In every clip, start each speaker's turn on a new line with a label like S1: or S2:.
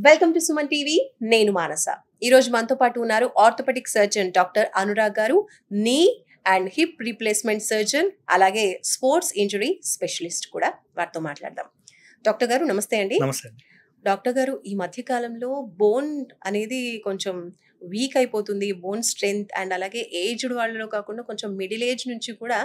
S1: Welcome to Suman TV. నేను మానస. ఈ రోజు మనతో పాటు ఉన్నారు ఆర్థోపెడిక్ సర్జన్ డాక్టర్ అనురాగ్ గారు, నీ అండ్ హిప్ రీప్లేస్మెంట్ సర్జన్, అలాగే స్పోర్ట్స్ ఇంజరీ స్పెషలిస్ట్ కూడా. వారితో మాట్లాడదాం. డాక్టర్ గారు నమస్తే అండి.
S2: నమస్తే అండి.
S1: డాక్టర్ గారు, ఈ మధ్య కాలంలో బోన్ అనేది కొంచెం వీక్ అయిపోతుంది. బోన్ స్ట్రెంగ్త్ అండ్ అలాగే ఏజ్డ్ వాళ్ళలో కాకుండా కొంచెం మిడిల్ ఏజ్ నుంచి కూడా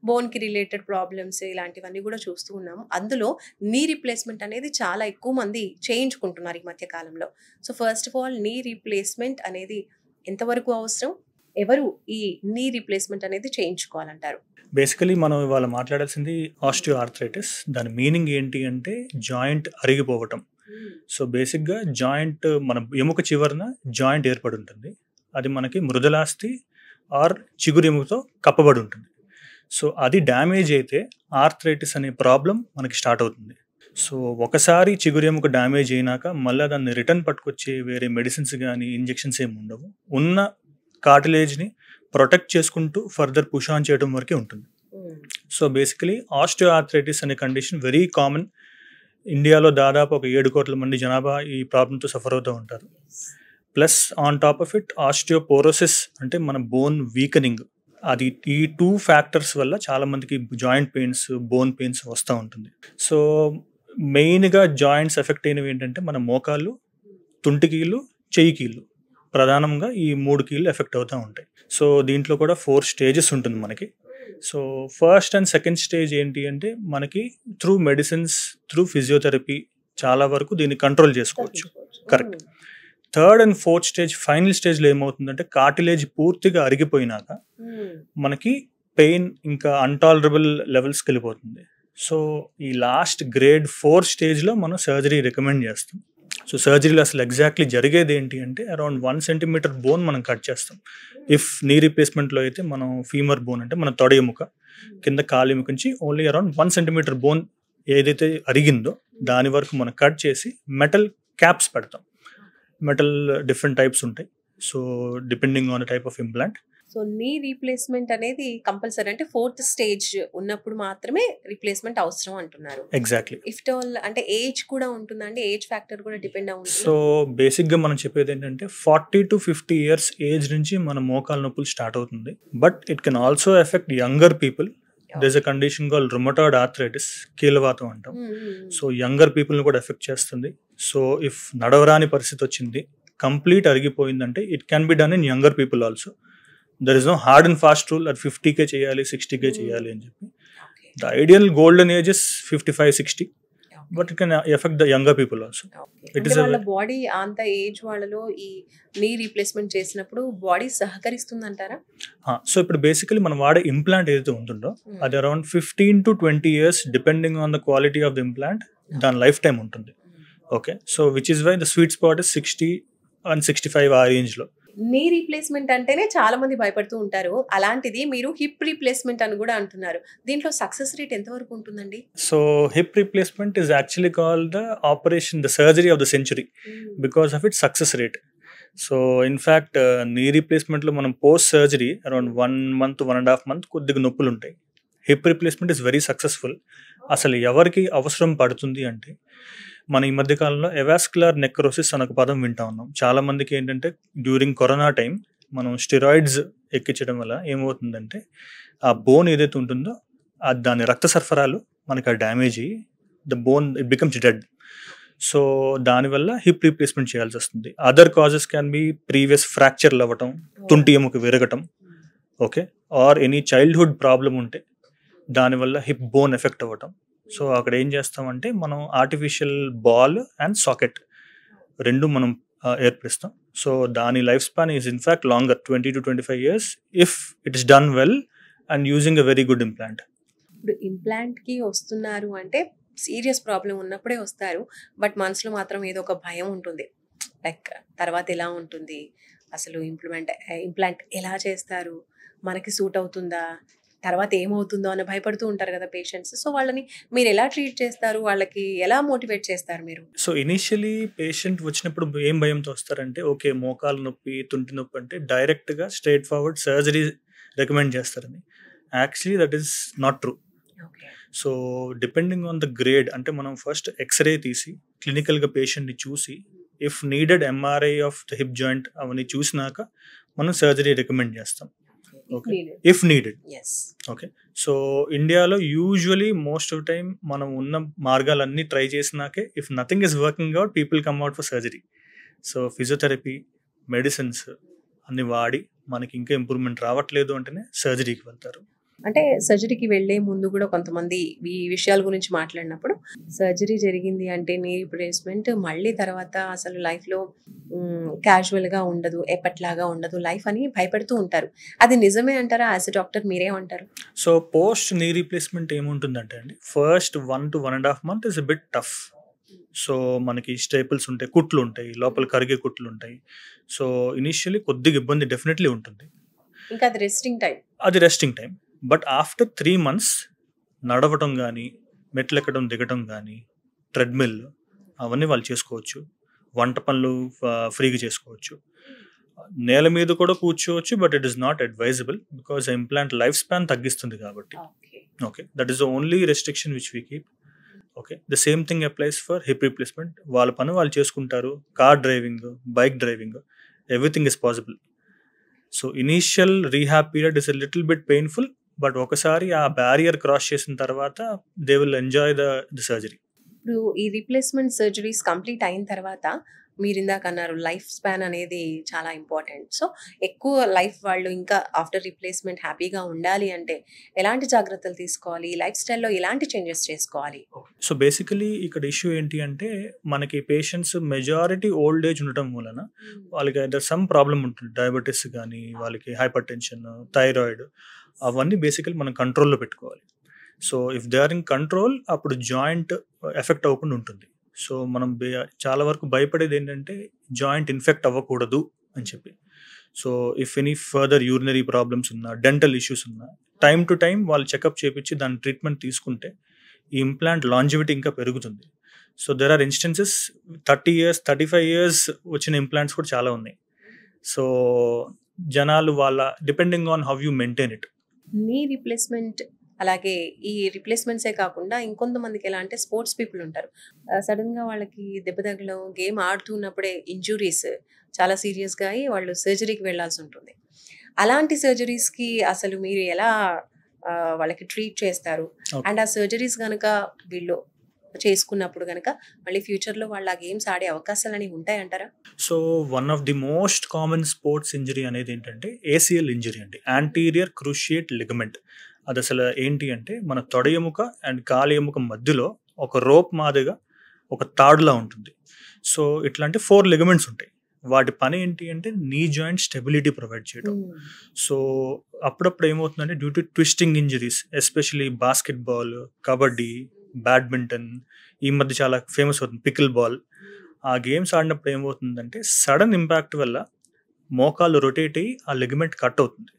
S1: బోన్కి రిలేటెడ్ ప్రాబ్లమ్స్ ఇలాంటివన్నీ కూడా చూస్తూ ఉన్నాము. అందులో నీ రీప్లేస్మెంట్ అనేది చాలా ఎక్కువ మంది చేయించుకుంటున్నారు ఈ మధ్య కాలంలో. So first of all, knee replacement అనేది ఎంతవరకు అవసరం? ఎవరు ఈ నీ రీప్లేస్మెంట్ అనేది చేయించుకోవాలంటారు?
S2: బేసికలీ మనం ఇవాళ మాట్లాడాల్సింది ఆస్టియో ఆర్థరైటిస్. దాని మీనింగ్ ఏంటి అంటే జాయింట్ అరిగిపోవటం. సో బేసిక్గా జాయింట్ మన ఎముక చివరన జాయింట్ ఏర్పడి ఉంటుంది. అది మనకి మృదులాస్థి ఆర్ చిగురు ఎముకతో కప్పబడి ఉంటుంది. సో అది డ్యామేజ్ అయితే ఆర్థరైటిస్ అనే ప్రాబ్లం మనకి స్టార్ట్ అవుతుంది. సో ఒకసారి చిగురు ఎముక డ్యామేజ్ అయినాక మళ్ళీ దాన్ని రిటర్న్ పట్టుకొచ్చే వేరే మెడిసిన్స్ కానీ ఇంజెక్షన్స్ ఏమి ఉండవు. ఉన్న కార్టిలేజ్ని ప్రొటెక్ట్ చేసుకుంటూ ఫర్దర్ పుష్ ఆన్ చేయడం వరకే ఉంటుంది. సో బేసికలీ ఆస్టియో ఆర్థరైటిస్ అనే కండిషన్ వెరీ కామన్. ఇండియాలో దాదాపు ఒక 7 కోట్ల మంది జనాభా ఈ ప్రాబ్లంతో సఫర్ అవుతూ ఉంటారు. Plus on top of it osteoporosis అంటే మన బోన్ వీకనింగ్. అది ఈ 2 ఫ్యాక్టర్స్ వల్ల చాలామందికి జాయింట్ పెయిన్స్, బోన్ పెయిన్స్ వస్తూ ఉంటుంది. సో మెయిన్గా జాయింట్స్ ఎఫెక్ట్ అయినవి ఏంటంటే మన మోకాళ్ళు, తుంటికీళ్ళు, చెయ్యి కీళ్ళు. ప్రధానంగా ఈ 3 కీళ్ళు ఎఫెక్ట్ అవుతూ ఉంటాయి. సో దీంట్లో కూడా 4 స్టేజెస్ ఉంటుంది మనకి. So first and second stage ఏంటి అంటే మనకి త్రూ మెడిసిన్స్, త్రూ ఫిజియోథెరపీ చాలా వరకు దీన్ని కంట్రోల్ చేసుకోవచ్చు. Correct. Third and fourth stage, final స్టేజ్లో ఏమవుతుందంటే కార్టిలేజ్ పూర్తిగా అరిగిపోయినాక మనకి పెయిన్ ఇంకా అన్టాలరబుల్ లెవెల్స్కి వెళ్ళిపోతుంది. సో ఈ లాస్ట్ గ్రేడ్ 4 స్టేజ్లో మనం సర్జరీ రికమెండ్ చేస్తాం. సో సర్జరీలో అసలు ఎగ్జాక్ట్లీ జరిగేది ఏంటి అంటే అరౌండ్ 1 సెంటీమీటర్ బోన్ మనం కట్ చేస్తాం. ఇఫ్ నీ రీప్లేస్మెంట్లో అయితే మనం ఫీమర్ బోన్ అంటే మన తొడ ఎముక కింద కాలు ఎముక నుంచి ఓన్లీ అరౌండ్ 1 సెంటీమీటర్ బోన్ ఏదైతే అరిగిందో దాని వరకు మనం కట్ చేసి మెటల్ క్యాప్స్ పెడతాం. మెటల్ డిఫరెంట్ టైప్స్ ఉంటాయి. So depending on the type of implant.
S1: So knee replacement అనేది కంపల్సరీ అంటే 4th స్టేజ్ ఉన్నప్పుడు మాత్రమే రీప్లేస్మెంట్ అవసరం అంటున్నారు.
S2: ఎగ్జాక్ట్లీ.
S1: ఇఫ్ ఆల్ అంటే ఏజ్ కూడా ఉంటుందండి, ఏజ్ ఫ్యాక్టర్ కూడా డిపెండ్ అవుతుంది.
S2: సో బేసిక్గా మనం చెప్పేది ఏంటంటే 40 to 50 ఇయర్స్ ఏజ్ నుంచి మన మోకాల నొప్పులు స్టార్ట్ అవుతుంది. But it can also affect younger people. There is a condition called rheumatoid arthritis, కీలవాతం అంటాం. సో యంగర్ పీపుల్ని కూడా ఎఫెక్ట్ చేస్తుంది. సో ఇఫ్ నడవరాని పరిస్థితి వచ్చింది, కంప్లీట్ అరిగిపోయిందంటే it can be done in younger people also. There is no hard and fast rule అది 50K చేయాలి, 60K చేయాలి అని చెప్పి. The ideal golden age is 55-60, but it can affect the younger people also.
S1: It is వాళ్ళ body అంత age వాళ్ళలో ఈ knee replacement చేసినప్పుడు బాడీ సహకరిస్తుంది అంటారా?
S2: సో ఇప్పుడు బేసికలీ మనం వాడే ఇంప్లాంట్ ఏదైతే ఉంటుందో అది around 15 to 20 years depending on the quality of the implant దాని లైఫ్ టైం ఉంటుంది. Okay. So which is why the sweet spot is 60 and 65 ఆ రేంజ్లో.
S1: నీ రీప్లేస్మెంట్ అంటేనే చాలా మంది భయపడుతూ ఉంటారు. అలాంటిది మీరు హిప్ రీప్లేస్మెంట్ అని కూడా అంటున్నారు. దీంట్లో సక్సెస్ రేట్ ఎంతవరకు ఉంటుందండి?
S2: So hip replacement is actually called the operation, the surgery of the century because of it success rate. So in fact నీ రీప్లేస్మెంట్లో మనం post surgery around 1 month, 1.5 months కొద్దిగా నొప్పులు ఉంటాయి. Hip replacement is very successful. అసలు ఎవరికి అవసరం పడుతుంది అంటే మన ఈ మధ్యకాలంలో ఎవాస్కులర్ నెక్రోసిస్ అనే ఒక పదం వింటా ఉన్నాం. చాలా మందికి ఏంటంటే డ్యూరింగ్ కరోనా టైం మనం స్టెరాయిడ్స్ ఎక్కించడం వల్ల ఏమవుతుందంటే ఆ బోన్ ఏదైతే ఉంటుందో దాని రక్త సరఫరాలు మనకి ఆ డ్యామేజ్ అయ్యి the bone it becomes dead. So దానివల్ల హిప్ రీప్లేస్మెంట్ చేయాల్సి వస్తుంది. Other causes can be previous ఫ్రాక్చర్లు అవ్వటం, తుంటి ఎముక విరగటం, okay, or any childhood problem ఉంటే దానివల్ల హిప్ బోన్ ఎఫెక్ట్ అవ్వటం. సో అక్కడ ఏం చేస్తామంటే మనం ఆర్టిఫిషియల్ బాల్ అండ్ సాకెట్ రెండు మనం ఏర్పరుస్తాం. సో దాని life span is in fact longer, 20 to 25 years if it is done well and using a very good implant.
S1: ఇప్పుడు ఇంప్లాంట్కి వస్తున్నారు అంటే సీరియస్ ప్రాబ్లం ఉన్నప్పుడే వస్తారు. బట్ మనసులో మాత్రం ఏదో ఒక భయం ఉంటుంది. లైక్ తర్వాత ఎలా ఉంటుంది, అసలు ఇంప్లాంట్ ఎలా చేస్తారు, మనకి సూట్ అవుతుందా, తర్వాత ఏమవుతుందో అని భయపడుతూ ఉంటారు కదా పేషెంట్స్. సో వాళ్ళని మీరు ఎలా ట్రీట్ చేస్తారు, వాళ్ళకి ఎలా మోటివేట్ చేస్తారు మీరు?
S2: సో ఇనీషియలీ పేషెంట్ వచ్చినప్పుడు ఏం భయంతో వస్తారంటే ఓకే మోకాలు నొప్పి, తుంటి నొప్పి అంటే డైరెక్ట్గా స్ట్రైట్ ఫార్వర్డ్ సర్జరీ రికమెండ్ చేస్తారని. Actually that is not true. So depending on the grade అంటే మనం ఫస్ట్ ఎక్స్రే తీసి క్లినికల్గా పేషెంట్ని చూసి if needed MRI of the hip joint అవన్నీ చూసినాక మనం సర్జరీ రికమెండ్ చేస్తాం. Okay, if needed. Okay, so ఇండియాలో యూజువలీ మోస్ట్ ఆఫ్ టైం మనం ఉన్న మార్గాలన్నీ ట్రై చేసినాకే if nothing is working out people come out for surgery. So physiotherapy, medicines అన్ని వాడి మనకి ఇంకా ఇంప్రూవ్మెంట్ రావట్లేదు అంటేనే సర్జరీకి వెళ్తారు.
S1: అంటే సర్జరీకి వెళ్ళే ముందు కూడా కొంతమంది ఈ విషయాల గురించి మాట్లాడినప్పుడు సర్జరీ జరిగింది అంటే నీ రీప్లేస్మెంట్ మళ్ళీ తర్వాత అసలు లైఫ్లో క్యాజువల్గా ఉండదు, ఎప్పట్లాగా ఉండదు లైఫ్ అని భయపడుతూ ఉంటారు. అది నిజమే అంటారా? యాజ్ ఎ డాక్టర్ మీరేమంటారు?
S2: సో పోస్ట్ నీ రీప్లేస్మెంట్ ఏముంటుందంటే అండి, first 1 to 1.5 months is a bit tough. So మనకి స్టేపుల్స్ ఉంటాయి, కుట్లు ఉంటాయి, లోపల కరిగే కుట్లు ఉంటాయి. సో ఇనిషియలీ కొద్దిగా ఇబ్బంది డెఫినెట్లీ ఉంటుంది.
S1: ఇంకా అది
S2: resting time. But after 3 months నడవటం కానీ, మెట్లు ఎక్కడం దిగటం కానీ, ట్రెడ్మిల్ అవన్నీ వాళ్ళు చేసుకోవచ్చు. వంట పనులు ఫ్రీగా చేసుకోవచ్చు. నేల మీద కూడా కూర్చోవచ్చు, but it is not advisable because implant life span తగ్గిస్తుంది కాబట్టి. Okay, that is the only restriction which we keep. Okay, the same thing applies for hip replacement. వాళ్ళ పని వాళ్ళు చేసుకుంటారు. Car driving, bike driving, everything is possible. So initial rehab period is a little bit painful, but ఒకసారి ఆ barrier cross చేసిన తర్వాత they will enjoy the surgery.
S1: ఇప్పుడు ఈ రీప్లేస్మెంట్ సర్జరీస్ కంప్లీట్ అయిన తర్వాత మీరు ఇందాక అన్నారు లైఫ్ స్పాన్ అనేది చాలా ఇంపార్టెంట్. సో ఎక్కువ లైఫ్ వాళ్ళు ఇంకా ఆఫ్టర్ రీప్లేస్మెంట్ హ్యాపీగా ఉండాలి అంటే ఎలాంటి జాగ్రత్తలు తీసుకోవాలి? లైఫ్ స్టైల్లో ఎలాంటి చేంజెస్ చేసుకోవాలి?
S2: సో బేసికలీ ఇక్కడ ఇష్యూ ఏంటి అంటే మనకి పేషెంట్స్ మెజారిటీ ఓల్డ్ ఏజ్ ఉండటం వలన వాళ్ళకి ఏదో సమ్ ప్రాబ్లం ఉంటుంది. డయాబెటీస్ కానీ, వాళ్ళకి హైపర్ టెన్షన్, థైరాయిడ్, అవన్నీ బేసికలీ మనం కంట్రోల్లో పెట్టుకోవాలి. So if they are in control అప్పుడు జాయింట్ ఎఫెక్ట్ అవ్వకుండా ఉంటుంది. సో మనం చాలా వరకు భయపడేది ఏంటంటే జాయింట్ ఇన్ఫెక్ట్ అవ్వకూడదు అని చెప్పి. So if any further urinary problems ఉన్నా, డెంటల్ ఇష్యూస్ ఉన్నా, టైం టు టైం వాళ్ళు చెకప్ చేయించి దాని ట్రీట్మెంట్ తీసుకుంటే ఈ ఇంప్లాంట్ లాంజివిటీ ఇంకా పెరుగుతుంది. So there are instances 30 years, 35 years వచ్చిన ఇంప్లాంట్స్ కూడా చాలా ఉన్నాయి. సో జనాలు వాళ్ళ depending on how you maintain it.
S1: Knee replacement అలాగే ఈ రీప్లేస్మెంట్సే కాకుండా ఇంకొంతమందికి ఎలా అంటే స్పోర్ట్స్ పీపుల్ ఉంటారు. సడన్గా వాళ్ళకి దెబ్బ తగలడం, గేమ్ ఆడుతున్నప్పుడే ఇంజురీస్ చాలా సీరియస్గా అయ్యి వాళ్ళు సర్జరీకి వెళ్ళాల్సి ఉంటుంది. అలాంటి సర్జరీస్కి అసలు మీరు ఎలా వాళ్ళకి ట్రీట్ చేస్తారు? అండ్ ఆ సర్జరీస్ కనుక వీళ్ళు చేసుకున్నప్పుడు కనుక మళ్ళీ ఫ్యూచర్లో వాళ్ళు ఆ గేమ్స్ ఆడే అవకాశాలు అనేవి ఉంటాయంటారా?
S2: So one of the most common sports injury అనేది ఏంటంటే ACL ఇంజరీ అండి, యాంటీరియర్ క్రూషియేట్ లిగమెంట్. అది అసలు ఏంటి అంటే మన తొడ ఎముక అండ్ కాలి ఎముక మధ్యలో ఒక రోప్ మాదిరిగా ఒక తాడులా ఉంటుంది. సో ఇట్లాంటి 4 లిగమెంట్స్ ఉంటాయి. వాటి పని ఏంటి అంటే నీ జాయింట్ స్టెబిలిటీ ప్రొవైడ్ చేయడం. సో అప్పుడప్పుడు ఏమవుతుందంటే due to twisting injuries, especially basketball, kabaddi, badminton, ఈ మధ్య చాలా ఫేమస్ అవుతుంది పికిల్ బాల్. ఆ గేమ్స్ ఆడినప్పుడు ఏమవుతుందంటే సడన్ ఇంపాక్ట్ వల్ల మోకాలు రొటేట్ అయ్యి ఆ లిగమెంట్ కట్ అవుతుంది.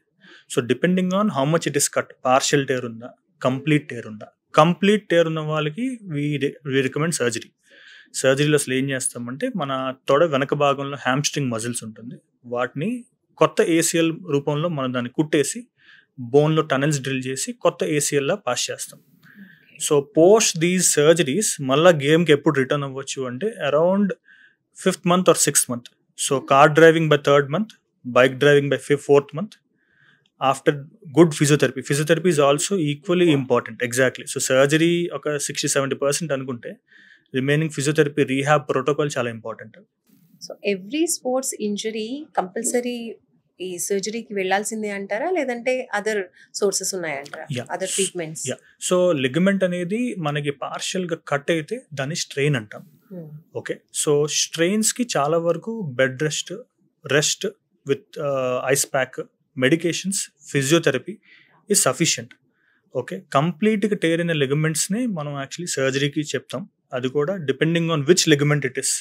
S2: So depending on how much it is cut, partial tear ఉందా, కంప్లీట్ టేర్ ఉందా. కంప్లీట్ టేర్ ఉన్న వాళ్ళకి వీ రికమెండ్ సర్జరీ. సర్జరీలో అసలు ఏం చేస్తామంటే మన తొడ వెనక భాగంలో హ్యామ్స్ట్రింగ్ మజిల్స్ ఉంటుంది, వాటిని కొత్త ACL రూపంలో మనం దాన్ని కుట్టేసి బోన్లో టనెల్స్ డ్రిల్ చేసి కొత్త ACLలా పాస్ చేస్తాం. సో పోస్ట్ దీస్ సర్జరీస్ మళ్ళీ గేమ్కి ఎప్పుడు రిటర్న్ అవ్వచ్చు అంటే around 5th month or 6th month. So car driving by 3rd month, bike driving by 4th month. After good physiotherapy is also equally important. Exactly. So surgery ఒక 60-70% అనుకుంటే remaining physiotherapy rehab protocol చాలా important.
S1: So every sports injury compulsory ఈ సర్జరీకి వెళ్ళాల్సిందే అంటారా, లేదంటే other sources ఉన్నాయంటారా, other treatments?
S2: So ligament అనేది మనకి పార్షియల్గా కట్ అయితే దాన్ని స్ట్రెయిన్ అంటాం. ఓకే, సో స్ట్రెయిన్స్కి చాలా వరకు bed rest with ice pack, medications, physiotherapy is sufficient. Okay, కంప్లీట్గా టేర్ అయిన లిగమెంట్స్ని మనం యాక్చువల్లీ సర్జరీకి చెప్తాం. అది కూడా depending on which ligament it is.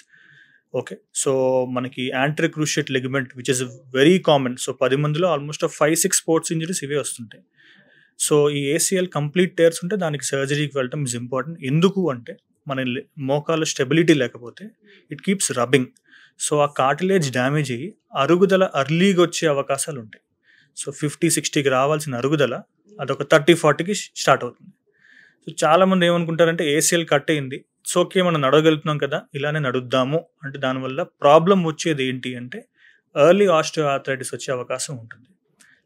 S2: Okay, so మనకి anterior cruciate ligament which is very common. So 10 మందిలో ఆల్మోస్ట్ 5-6 స్పోర్ట్స్ ఇంజరీస్ ఇవే వస్తుంటాయి. సో ఈ ACL కంప్లీట్ టేర్స్ ఉంటే దానికి సర్జరీకి వెళ్ళటం ఇస్ ఇంపార్టెంట్. ఎందుకు అంటే మన మోకాలు స్టెబిలిటీ లేకపోతే ఇట్ కీప్స్ రబ్బింగ్. సో ఆ కార్టిలేజ్ డ్యామేజ్ అయ్యి అరుగుదల అర్లీగా వచ్చే అవకాశాలు ఉంటాయి. సో 50-60కి రావాల్సిన అరుగుదల అదొక 30-40కి స్టార్ట్ అవుతుంది. సో చాలామంది ఏమనుకుంటారంటే ACL కట్ అయింది, ఇట్స్ ఓకే, మనం నడవగలుగుతున్నాం కదా, ఇలానే నడుద్దాము అంటే దానివల్ల ప్రాబ్లం వచ్చేది ఏంటి అంటే ఎర్లీ ఆస్టియో ఆర్థరైటిస్ వచ్చే అవకాశం ఉంటుంది.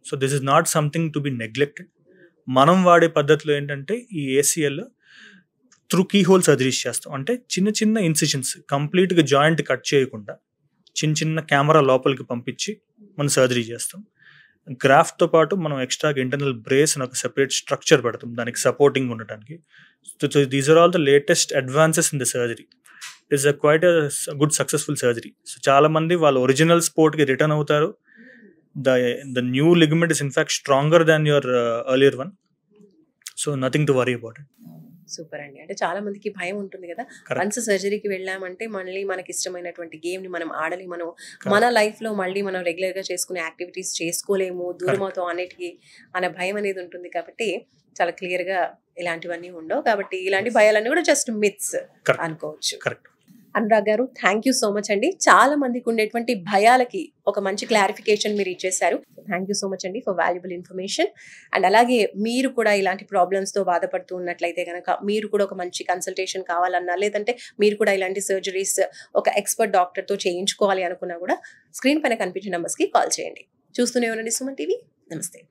S2: So this is not something to be neglected. మనం వాడే పద్ధతిలో ఏంటంటే ఈ ACL through key hole surgeries చేస్తాం. అంటే చిన్న చిన్న ఇన్సిషన్స్, కంప్లీట్గా జాయింట్ కట్ చేయకుండా చిన్న చిన్న కెమెరా లోపలికి పంపించి మనం సర్జరీ చేస్తాం. గ్రాఫ్ట్తో పాటు మనం ఎక్స్ట్రాగా ఇంటర్నల్ బ్రేస్ అని ఒక సెపరేట్ స్ట్రక్చర్ పెడతాం దానికి సపోర్టింగ్ ఉండడానికి. So these are all the latest advances in the surgery. It is quite good successful surgery. So చాలా మంది వాళ్ళ ఒరిజినల్ స్పోర్ట్కి రిటర్న్ అవుతారు. The new ligament is in fact stronger than your earlier one. So nothing to worry about it.
S1: Super అండి. అంటే చాలా మందికి భయం ఉంటుంది కదా, వన్స్ సర్జరీకి వెళ్ళామంటే మళ్ళీ మనకి ఇష్టమైనటువంటి గేమ్ని మనం ఆడలేము, మనం మన లైఫ్లో మళ్ళీ మనం రెగ్యులర్గా చేసుకునే యాక్టివిటీస్ చేసుకోలేము, దూరం అవుతాం అన్నిటికీ అనే భయం అనేది ఉంటుంది. కాబట్టి చాలా క్లియర్గా ఇలాంటివన్నీ ఉండవు. కాబట్టి ఇలాంటి భయాలన్నీ కూడా జస్ట్ మిత్స్ అనుకోవచ్చు.
S2: కరెక్ట్.
S1: అనురాగ్ గారు, థ్యాంక్ యూ సో మచ్ అండి. చాలా మందికి ఉండేటువంటి భయాలకి ఒక మంచి క్లారిఫికేషన్ మీరు ఇచ్చేసారు. థ్యాంక్ యూ సో మచ్ అండి ఫర్ వాల్యుబుల్ ఇన్ఫర్మేషన్. అండ్ అలాగే మీరు కూడా ఇలాంటి ప్రాబ్లమ్స్తో బాధపడుతూ ఉన్నట్లయితే కనుక మీరు కూడా ఒక మంచి కన్సల్టేషన్ కావాలన్నా, లేదంటే మీరు కూడా ఇలాంటి సర్జరీస్ ఒక ఎక్స్పర్ట్ డాక్టర్తో చేయించుకోవాలి అనుకున్నా కూడా స్క్రీన్ పైన కనిపించే నెంబర్స్కి కాల్ చేయండి. చూస్తూనే ఉండండి సుమన్ టీవీ. నమస్తే.